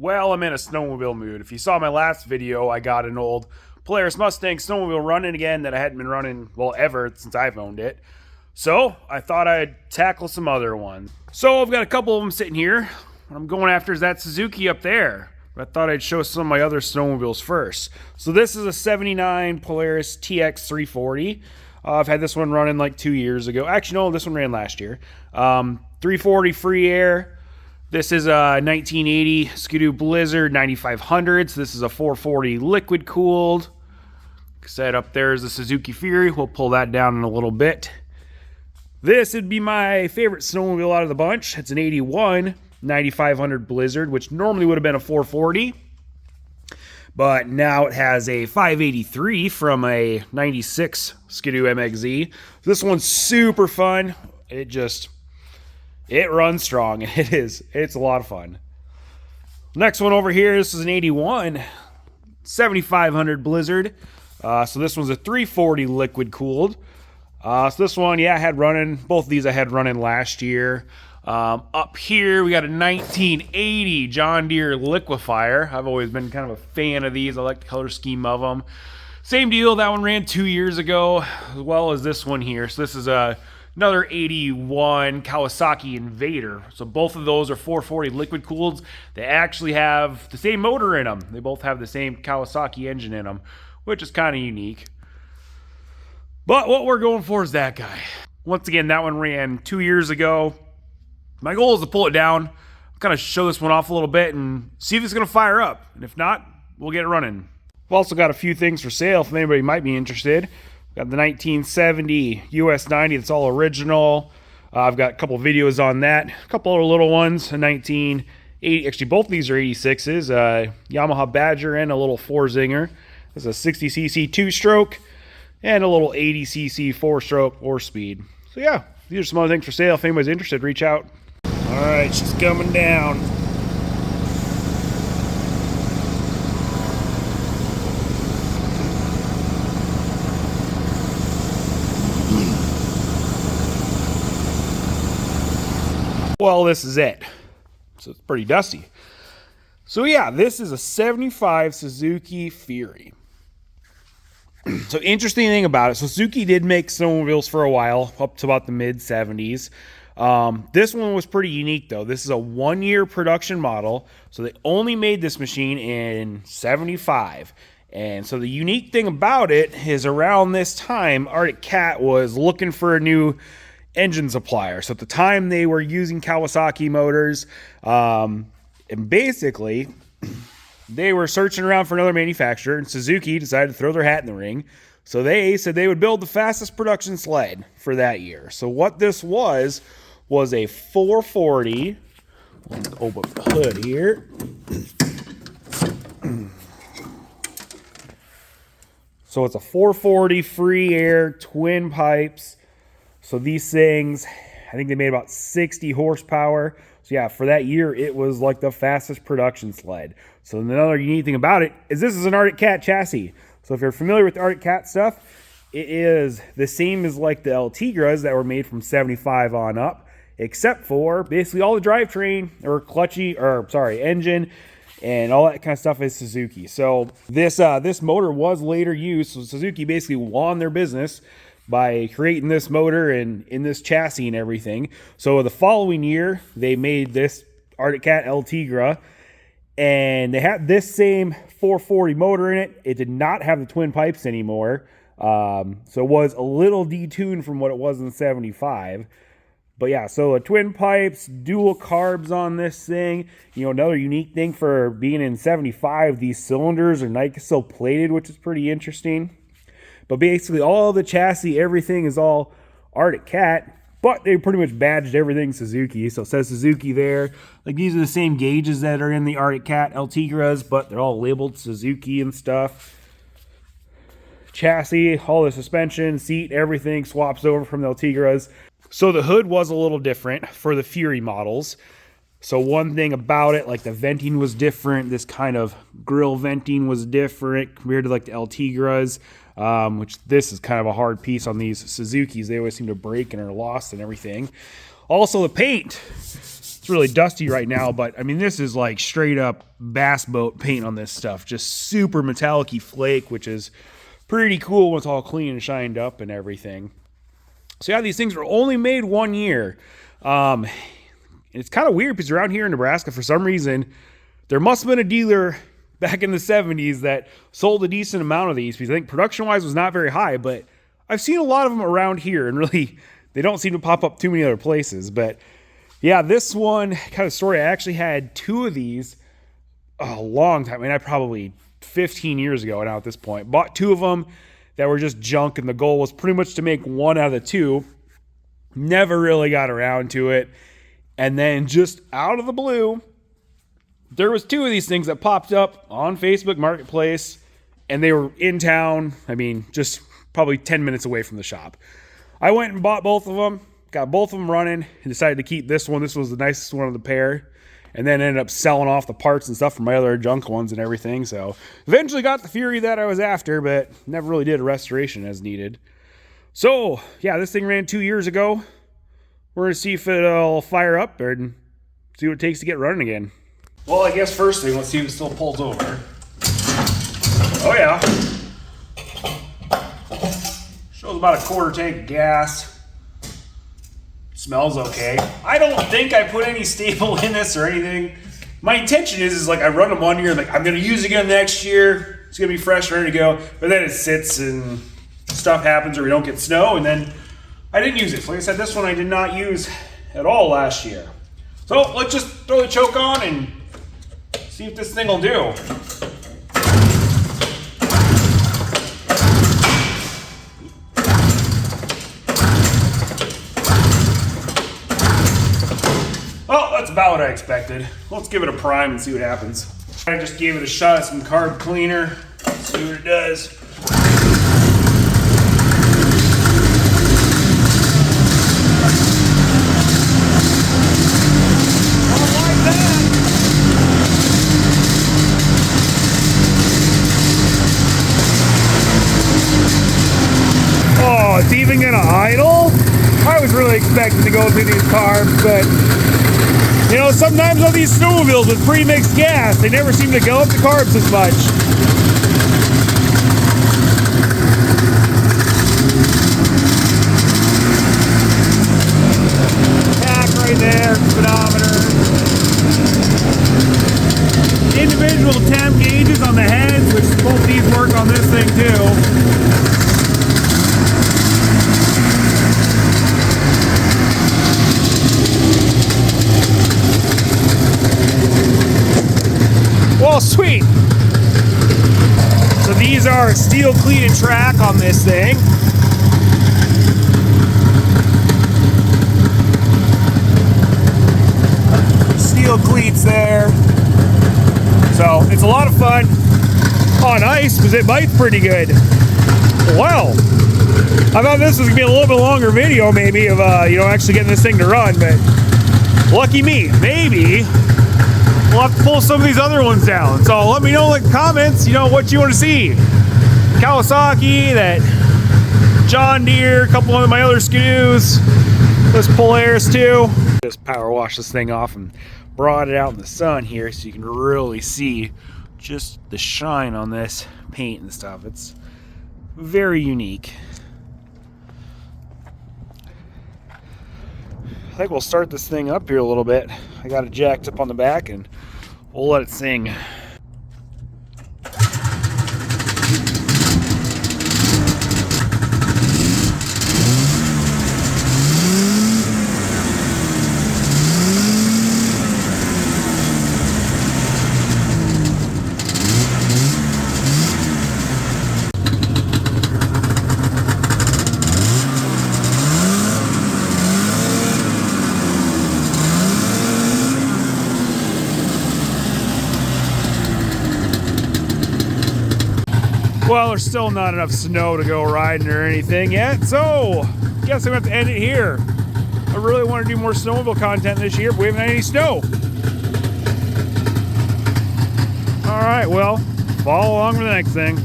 Well, I'm in a snowmobile mood. If you saw my last video, I got an old Polaris Mustang snowmobile running again that I hadn't been running, well, ever since I've owned it. So I thought I'd tackle some other ones. So I've got a couple of them sitting here. What I'm going after is that Suzuki up there. But I thought I'd show some of my other snowmobiles first. So this is a 79 Polaris TX 340. I've had this one running like 2 years ago. Actually, no, this one ran last year. 340 free air. This is a 1980 Skidoo Blizzard 9500. So this is a 440 liquid cooled. Set up there is the Suzuki Fury. We'll pull that down in a little bit. This would be my favorite snowmobile out of the bunch. It's an 81 9500 Blizzard, which normally would have been a 440. But now it has a 583 from a 96 Skidoo MXZ. This one's super fun. It runs strong. It's a lot of fun. Next one over here, this is an 81 7500 Blizzard. So this one's a 340 liquid cooled. So this one, yeah, I had running. Both of these I had running last year. Up here, we got a 1980 John Deere liquefier. I've always been kind of a fan of these. I like the color scheme of them. Same deal. That one ran 2 years ago, as well as this one here. So this is another 81 Kawasaki Invader. So both of those are 440 liquid cooled. They actually have the same motor in them. They both have the same Kawasaki engine in them, which is kind of unique. But what we're going for is that guy. Once again, that one ran 2 years ago. My goal is to pull it down, kind of show this one off a little bit and see if it's going to fire up. And if not, we'll get it running. I've also got a few things for sale if anybody might be interested. Got the 1970 US 90 that's all original. I've got a couple videos on that. A couple of little ones, a 1980. Actually, both of these are 86s. Yamaha Badger and a little four zinger. This is a 60cc two-stroke and a little 80cc four-stroke or speed. So yeah, these are some other things for sale. If anybody's interested, reach out. All right, she's coming down. Well, this is it. So it's pretty dusty. So yeah, this is a 75 Suzuki Fury. So interesting thing about it, Suzuki did make snowmobiles for a while, up to about the mid-70s. This one was pretty unique though. This is a 1-year production model. So they only made this machine in 75. And so the unique thing about it is around this time, Arctic Cat was looking for a new engine supplier. So at the time they were using Kawasaki motors. And basically they were searching around for another manufacturer, and Suzuki decided to throw their hat in the ring. So they said they would build the fastest production sled for that year. So what this was a 440. Let's open the hood here. So it's a 440 free air twin pipes. So these things, I think they made about 60 horsepower. So yeah, for that year, it was like the fastest production sled. So another unique thing about it is this is an Arctic Cat chassis. So if you're familiar with the Arctic Cat stuff, it is the same as like the Altigras that were made from 75 on up, except for basically all the drivetrain engine and all that kind of stuff is Suzuki. So this motor was later used. So Suzuki basically won their business by creating this motor and in this chassis and everything. So the following year, they made this Arctic Cat Altigra, and they had this same 440 motor in it. It did not have the twin pipes anymore. So it was a little detuned from what it was in 75. But yeah, so twin pipes, dual carbs on this thing. You know, another unique thing for being in 75, these cylinders are Nycasol plated, which is pretty interesting. But basically all the chassis, everything is all Arctic Cat, but they pretty much badged everything Suzuki. So it says Suzuki there. Like these are the same gauges that are in the Arctic Cat Altigras, but they're all labeled Suzuki and stuff. Chassis, all the suspension, seat, everything swaps over from the Altigras. So the hood was a little different for the Fury models. So one thing about it, like the venting was different. This kind of grill venting was different compared to like the Altigras. Which this is kind of a hard piece on these Suzukis. They always seem to break and are lost and everything. Also the paint. It's really dusty right now, but I mean, this is like straight up bass boat paint on this stuff. Just super metallic-y flake, which is pretty cool when it's all clean and shined up and everything. So yeah, these things were only made 1 year. It's kind of weird because around here in Nebraska, for some reason, there must have been a dealer back in the 70s that sold a decent amount of these, because I think production-wise was not very high, but I've seen a lot of them around here, and really, they don't seem to pop up too many other places. But yeah, this one kind of story, I actually had 2 of these a long time. I mean, I probably 15 years ago now at this point. Bought 2 of them that were just junk, and the goal was pretty much to make 1 out of the 2. Never really got around to it. And then just out of the blue, there was 2 of these things that popped up on Facebook Marketplace, and they were in town. I mean, just probably 10 minutes away from the shop. I went and bought both of them. Got both of them running and decided to keep this one. This was the nicest one of the pair. And then ended up selling off the parts and stuff from my other junk ones and everything. So eventually got the Fury that I was after, but never really did a restoration as needed. So yeah, this thing ran 2 years ago. We're going to see if it'll fire up and see what it takes to get running again. Well, I guess first thing, let's see if it still pulls over. Oh yeah. Shows about a 1/4 tank of gas. Smells okay. I don't think I put any staple in this or anything. My intention is like I run them 1 year, like I'm going to use it again next year. It's going to be fresh and ready to go. But then it sits and stuff happens or we don't get snow, and then I didn't use it. So like I said, this one I did not use at all last year. So let's just throw the choke on and see if this thing will do. Well, that's about what I expected. Let's give it a prime and see what happens. I just gave it a shot of some carb cleaner. See what it does. Oh, it's even gonna idle? I was really expecting to go through these carbs, but you know, sometimes on these snowmobiles with pre-mixed gas, they never seem to go up the carbs as much. Pack right there, speedometer. Individual temp gauges on the heads, which both these work on this thing too. Well, sweet. So these are steel cleated track on this thing. Steel cleats there. So it's a lot of fun on ice because it bites pretty good. Well, I thought this was gonna be a little bit longer video maybe of actually getting this thing to run, but lucky me. Maybe we'll have to pull some of these other ones down. So let me know in the comments, what you want to see. Kawasaki, that John Deere, a couple of my other Skidoos, this Polaris too. Just power wash this thing off and brought it out in the sun here so you can really see just the shine on this paint and stuff. It's very unique. I think we'll start this thing up here a little bit. I got it jacked up on the back and we'll let it sing. Well, there's still not enough snow to go riding or anything yet, so I guess I'm going to have to end it here. I really want to do more snowmobile content this year, but we haven't had any snow. Alright, well, follow along for the next thing.